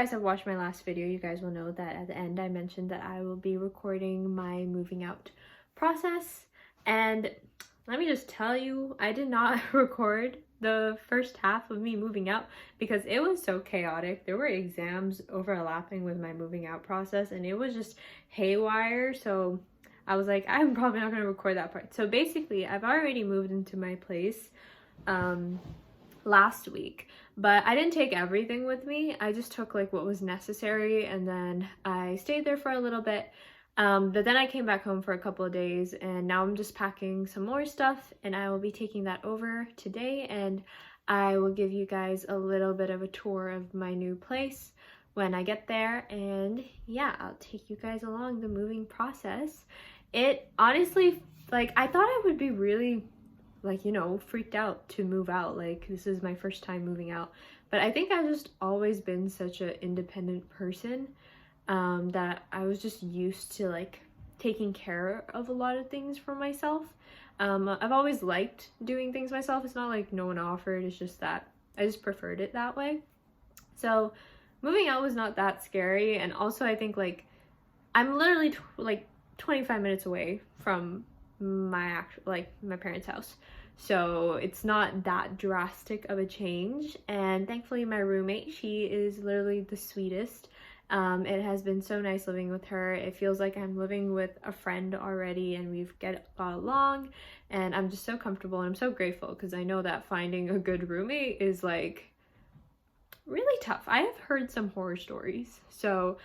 guys have watched my last video, you guys will know that at the end I mentioned that I will be recording my moving out process. And let me just tell you, I did not record the first half of me moving out because it was so chaotic. There were exams overlapping with my moving out process and it was just haywire. So I was like, I'm probably not going to record that part. So basically, I've already moved into my place last week, but I didn't take everything with me. I just took like what was necessary, and then I stayed there for a little bit. But then I came back home for a couple of days, and now I'm just packing some more stuff, and I will be taking that over today, and I will give you guys a little bit of a tour of my new place when I get there. And yeah, I'll take you guys along the moving process. It honestly, like, I thought I would be really, like, you know, freaked out to move out. Like, this is my first time moving out, but I think I've just always been such an independent person that I was just used to like taking care of a lot of things for myself. I've always liked doing things myself. It's not like no one offered, it's just that I just preferred it that way. So moving out was not that scary. And also I think like I'm literally like 25 minutes away from my my parents' house, so it's not that drastic of a change. And thankfully my roommate, she is literally the sweetest. It has been so nice living with her. It feels like I'm living with a friend already, and we've got along, and I'm just so comfortable, and I'm so grateful because I know that finding a good roommate is like really tough. I have heard some horror stories, so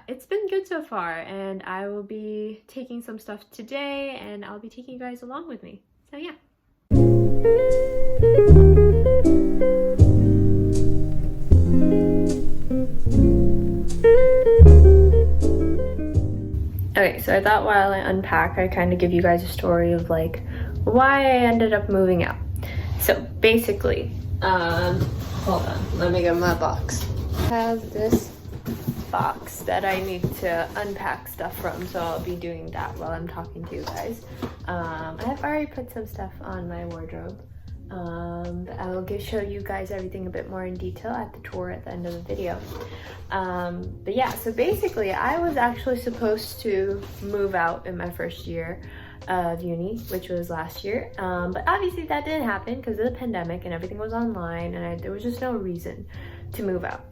it's been good so far, and I will be taking some stuff today, and I'll be taking you guys along with me. So yeah. Okay, so I thought while I unpack, I kind of give you guys a story of like why I ended up moving out. So basically, hold on, let me get my box. I have this box that I need to unpack stuff from, so I'll be doing that while I'm talking to you guys. I've already put some stuff on my wardrobe. But I will show you guys everything a bit more in detail at the tour at the end of the video. But yeah, so basically I was actually supposed to move out in my first year of uni, which was last year, but obviously that didn't happen because of the pandemic and everything was online, and there was just no reason to move out.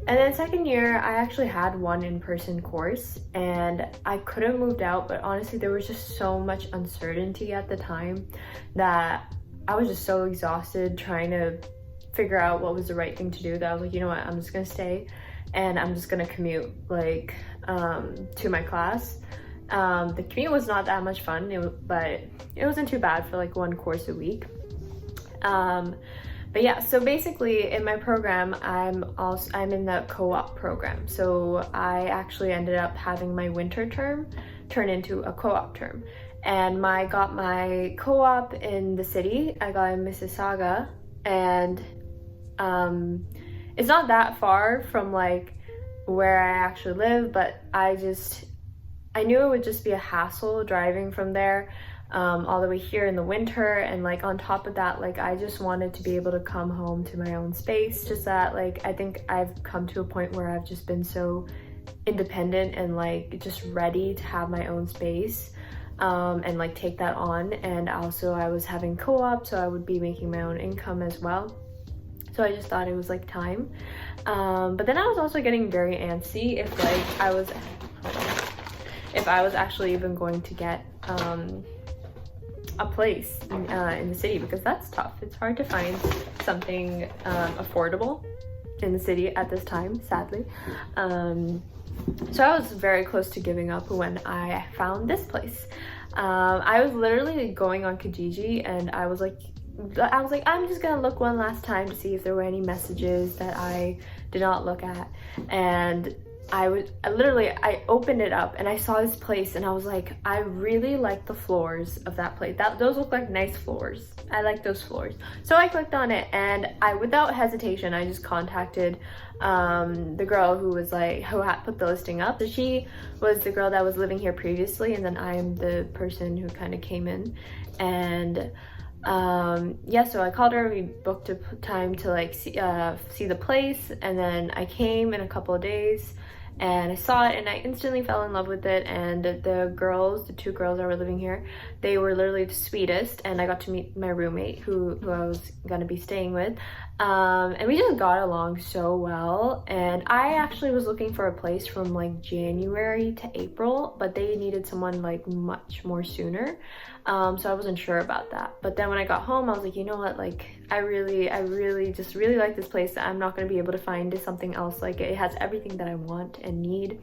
And then second year, I actually had one in-person course and I could have moved out, but honestly there was just so much uncertainty at the time that I was just so exhausted trying to figure out what was the right thing to do that I was like, you know what, I'm just gonna stay and I'm just gonna commute like to my class. The commute was not that much fun, but it wasn't too bad for like one course a week. But yeah, so basically in my program, I'm in the co-op program. So I actually ended up having my winter term turn into a co-op term. And I got my co-op in the city. I got in Mississauga, and it's not that far from like where I actually live, but I knew it would just be a hassle driving from there all the way here in the winter. And like on top of that, like I just wanted to be able to come home to my own space. Just that like I think I've come to a point where I've just been so independent and like just ready to have my own space. And like take that on. And also I was having co-op, so I would be making my own income as well, so I just thought it was like time. But then I was also getting very antsy if like I was actually even going to get a place in the city, because that's tough. It's hard to find something affordable in the city at this time, sadly. So I was very close to giving up when I found this place. I was literally going on Kijiji, and I was like, I'm just gonna look one last time to see if there were any messages that I did not look at. And I opened it up and I saw this place, and I was like, I really like the floors of that place. Those look like nice floors. I like those floors. So I clicked on it, and without hesitation, I just contacted the girl who had put the listing up. So she was the girl that was living here previously, and then I'm the person who kind of came in. And Yeah, so I called her, we booked a time to like see the place, and then I came in a couple of days and I saw it and I instantly fell in love with it. And the girls, the two girls that were living here, they were literally the sweetest, and I got to meet my roommate who I was gonna be staying with. And we just got along so well. And I actually was looking for a place from like January to April, but they needed someone like much more sooner. So I wasn't sure about that. But then when I got home, I was like, you know what, like I really just really like this place. I'm not going to be able to find something else. Like it has everything that I want and need.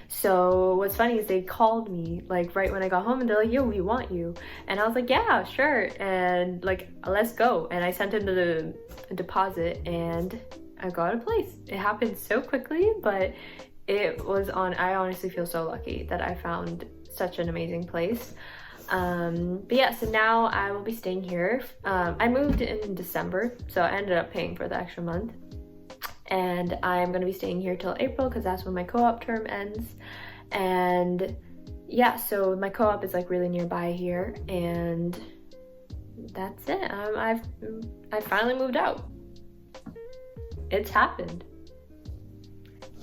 So what's funny is they called me like right when I got home, and they're like, yo, we want you. And I was like, yeah, sure. And like, let's go. And I sent them the deposit and I got a place. It happened so quickly, but it was I honestly feel so lucky that I found such an amazing place. But yeah, so now I will be staying here. I moved in December, so I ended up paying for the extra month, and I'm gonna be staying here till April because that's when my co-op term ends. And yeah, so my co-op is like really nearby here, and that's it. I finally moved out. It's happened.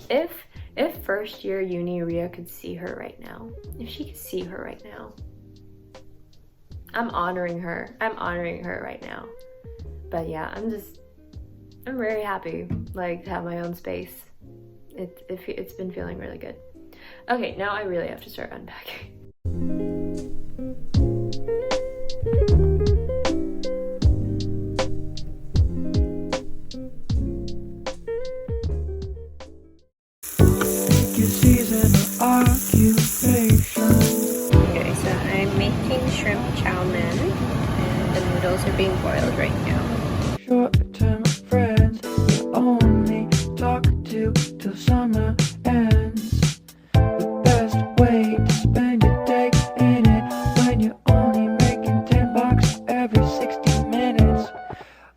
If first year uni Ria could see her right now, if she could see her right now, I'm honoring her. I'm honoring her right now. But yeah, I'm very happy like to have my own space. It's been feeling really good. Okay, now I really have to start unpacking. Okay, so I'm making shrimp chow mein, and the noodles are being boiled right now. Short-term friends you only talk to till summer ends. The best way to spend a day in it when you're only making $10 every 60 minutes.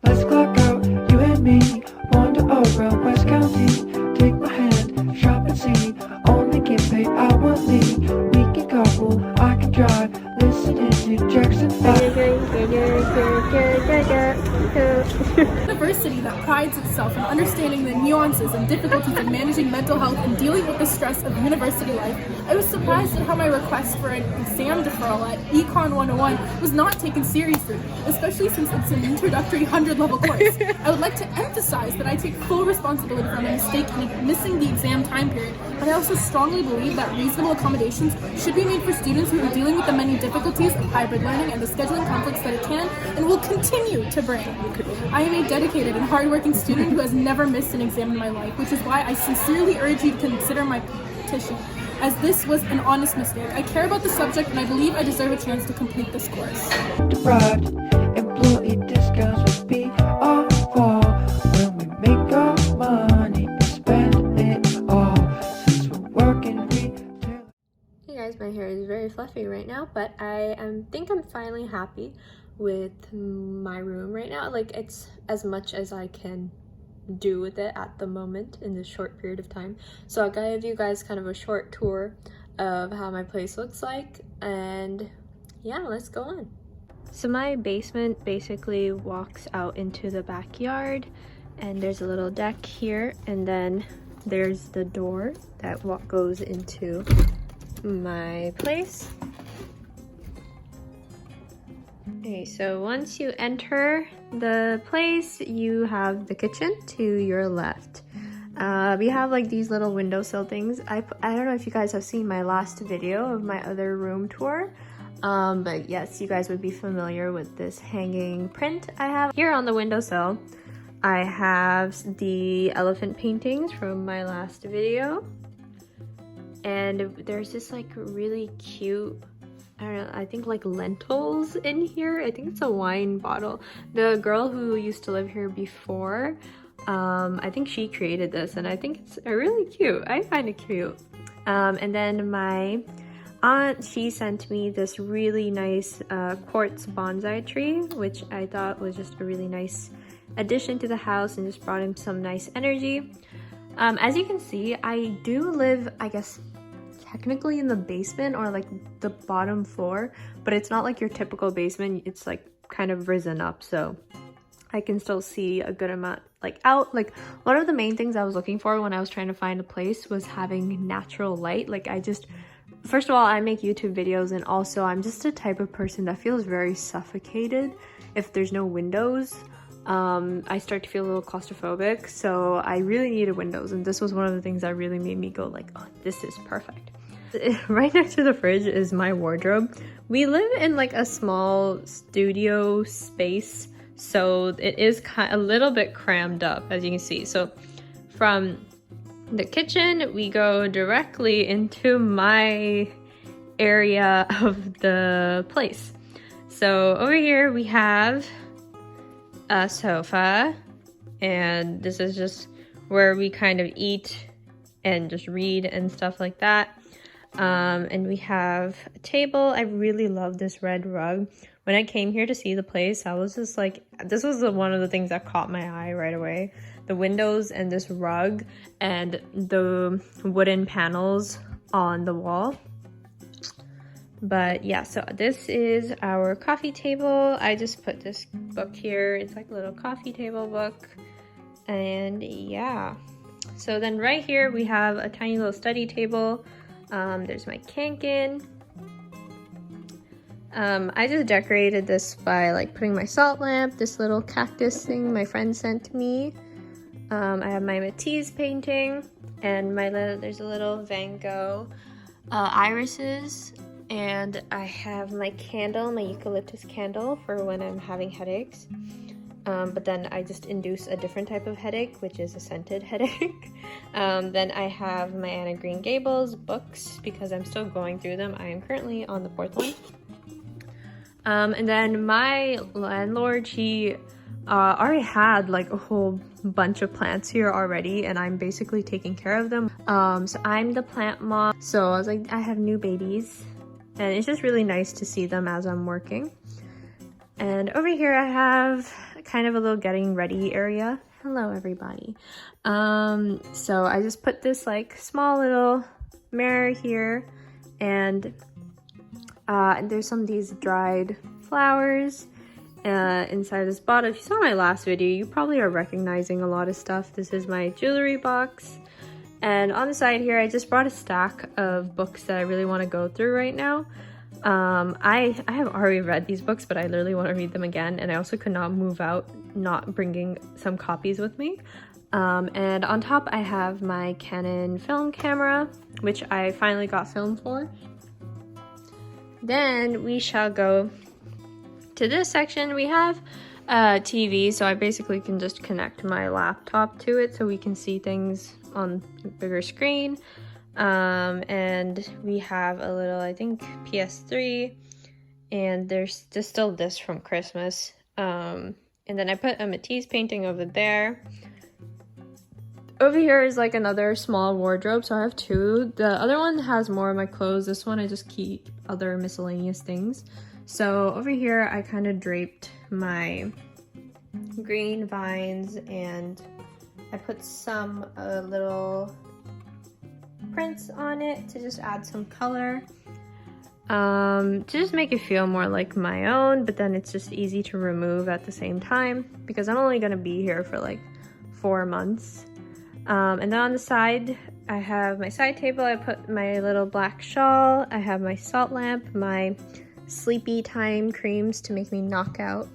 Let's clock out, you and me, wander around West County. Take my hand, shop and see, only get paid hourly. We can carpool, I can drive, listening to Jackson 5. University that prides itself in understanding the nuances and difficulties of managing mental health and dealing with the stress of university life, I was surprised at how my request for an exam deferral at Econ 101 was not taken seriously, especially since it's an introductory 100-level course. I would like to emphasize that I take full responsibility for my mistake in missing the exam time period, but I also strongly believe that reasonable accommodations should be made for students who are dealing with the many difficulties of hybrid learning and the scheduling conflicts that it can and will continue to bring. I am a dedicated and hardworking student who has never missed an exam in my life, which is why I sincerely urge you to consider my petition, as this was an honest mistake. I care about the subject and I believe I deserve a chance to complete this course. Deprived, employee discounts would be our fault when we make our money and spend it all. Since we're working retail. Hey guys, my hair is very fluffy right now, but I think I'm finally happy with my room right now. Like, it's as much as I can do with it at the moment in this short period of time. So I'll give you guys kind of a short tour of how my place looks like, and yeah, let's go on. So my basement basically walks out into the backyard, and there's a little deck here, and then there's the door that goes into my place. Okay, so once you enter the place, you have the kitchen to your left. We have like these little windowsill things. I don't know if you guys have seen my last video of my other room tour, but yes, you guys would be familiar with this hanging print I have. Here on the windowsill, I have the elephant paintings from my last video, and there's this like really cute, I don't know, I think like lentils in here. I think it's a wine bottle. The girl who used to live here before, I think she created this, and I think it's really cute. I find it cute. And then my aunt, she sent me this really nice quartz bonsai tree, which I thought was just a really nice addition to the house and just brought in some nice energy. As you can see, I do live, I guess, technically in the basement or like the bottom floor, but it's not like your typical basement. It's like kind of risen up, so I can still see a good amount like out. Like one of the main things I was looking for when I was trying to find a place was having natural light. Like first of all, I make YouTube videos, and also I'm just a type of person that feels very suffocated if there's no windows. I start to feel a little claustrophobic, so I really needed windows, and this was one of the things that really made me go like, oh, this is perfect. Right next to the fridge is my wardrobe. We live in like a small studio space, so it is a little bit crammed up, as you can see. So from the kitchen, we go directly into my area of the place. So over here we have a sofa, and this is just where we kind of eat and just read and stuff like that. And we have a table. I really love this red rug. When I came here to see the place, I was just like, this was one of the things that caught my eye right away. The windows and this rug and the wooden panels on the wall. But yeah, so this is our coffee table. I just put this book here. It's like a little coffee table book. And yeah, so then right here we have a tiny little study table. There's my Kanken. I just decorated this by like putting my salt lamp, this little cactus thing my friend sent me. I have my Matisse painting, and there's a little Van Gogh irises. And I have my candle, my eucalyptus candle for when I'm having headaches. But then I just induce a different type of headache, which is a scented headache. Then I have my Anna Green Gables books because I'm still going through them. I am currently on the 4th one. And then my landlord, she already had like a whole bunch of plants here already, and I'm basically taking care of them. So I'm the plant mom. So I was like, I have new babies. And it's just really nice to see them as I'm working. And over here I have kind of a little getting ready area. Hello everybody. So I just put this like small little mirror here, and there's some of these dried flowers inside this bottle. If you saw my last video, you probably are recognizing a lot of stuff. This is my jewelry box. And on the side here, I just brought a stack of books that I really want to go through right now. I have already read these books, but I literally want to read them again. And I also could not move out not bringing some copies with me. And on top, I have my Canon film camera, which I finally got film for. Then we shall go to this section. We have TV, so I basically can just connect my laptop to it so we can see things on a bigger screen. And we have a little, I think, PS3, and there's just still this from Christmas. And then I put a Matisse painting over there. Over here is like another small wardrobe, so I have two. The other one has more of my clothes. This one I just keep other miscellaneous things. So over here I kind of draped my green vines, and I put some little prints on it to just add some color, to just make it feel more like my own, but then it's just easy to remove at the same time because I'm only gonna be here for like 4 months. And then on the side I have my side table. I put my little black shawl. I have my salt lamp, my sleepy time creams to make me knock out.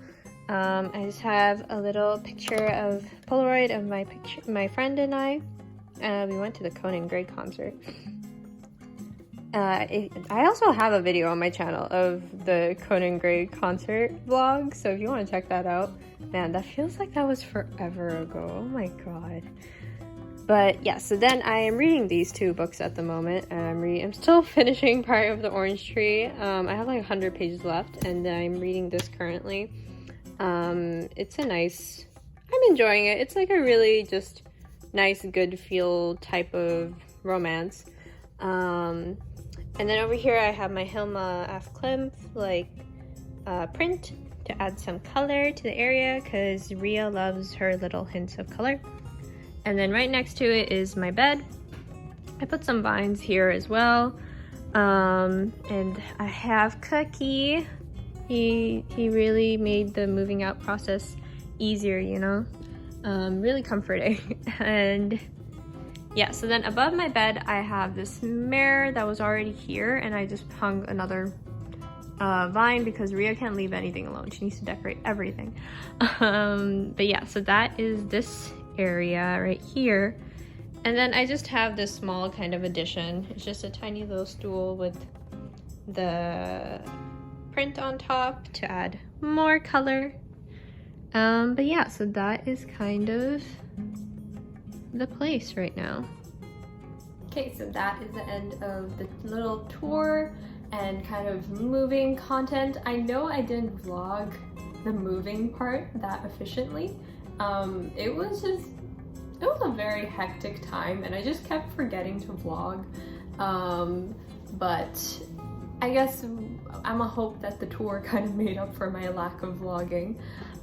I just have a little picture of Polaroid of my friend and I. We went to the Conan Gray concert. I also have a video on my channel of the Conan Gray concert vlog, so if you want to check that out. Man, that feels like that was forever ago. Oh my god. But yeah, so then I am reading these two books at the moment, and I'm still finishing part of The Orange Tree. I have like 100 pages left, and I'm reading this currently. It's a nice, I'm enjoying it. It's like a really just nice, good feel type of romance. And then over here I have my Hilma af Klint like print to add some color to the area because Ria loves her little hints of color. And then right next to it is my bed. I put some vines here as well. And I have Cookie He really made the moving out process easier, you know? Really comforting. And yeah, so then above my bed, I have this mirror that was already here, and I just hung another vine because Ria can't leave anything alone. She needs to decorate everything. But yeah, so that is this area right here. And then I just have this small kind of addition. It's just a tiny little stool with the print on top to add more color. But yeah, so that is kind of the place right now. Okay, so that is the end of the little tour and kind of moving content. I know I didn't vlog the moving part that efficiently. It was a very hectic time and I just kept forgetting to vlog. But I guess I'm a hope that the tour kind of made up for my lack of vlogging.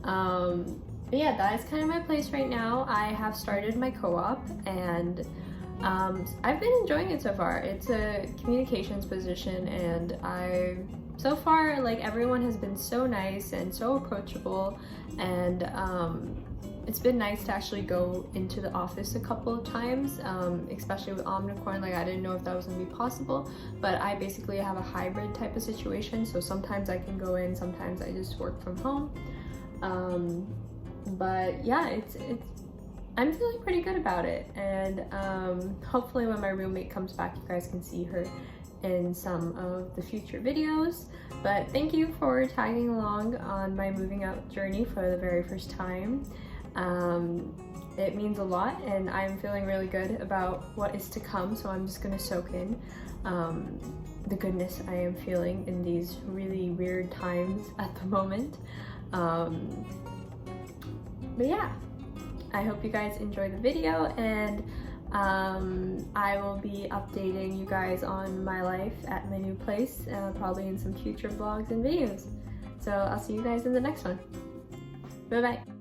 But yeah, that is kind of my place right now. I have started my co-op and I've been enjoying it so far. It's a communications position and so far, like, everyone has been so nice and so approachable, and it's been nice to actually go into the office a couple of times, especially with Omnicorn. Like, I didn't know if that was gonna be possible, but I basically have a hybrid type of situation, so sometimes I can go in, sometimes I just work from home. But yeah, I'm feeling pretty good about it, and hopefully when my roommate comes back, you guys can see her in some of the future videos. But thank you for tagging along on my moving out journey for the very first time. It means a lot, and I'm feeling really good about what is to come, so I'm just gonna soak in the goodness I am feeling in these really weird times at the moment. But yeah, I hope you guys enjoyed the video, and I will be updating you guys on my life at my new place, probably in some future vlogs and videos. So I'll see you guys in the next one. Bye bye.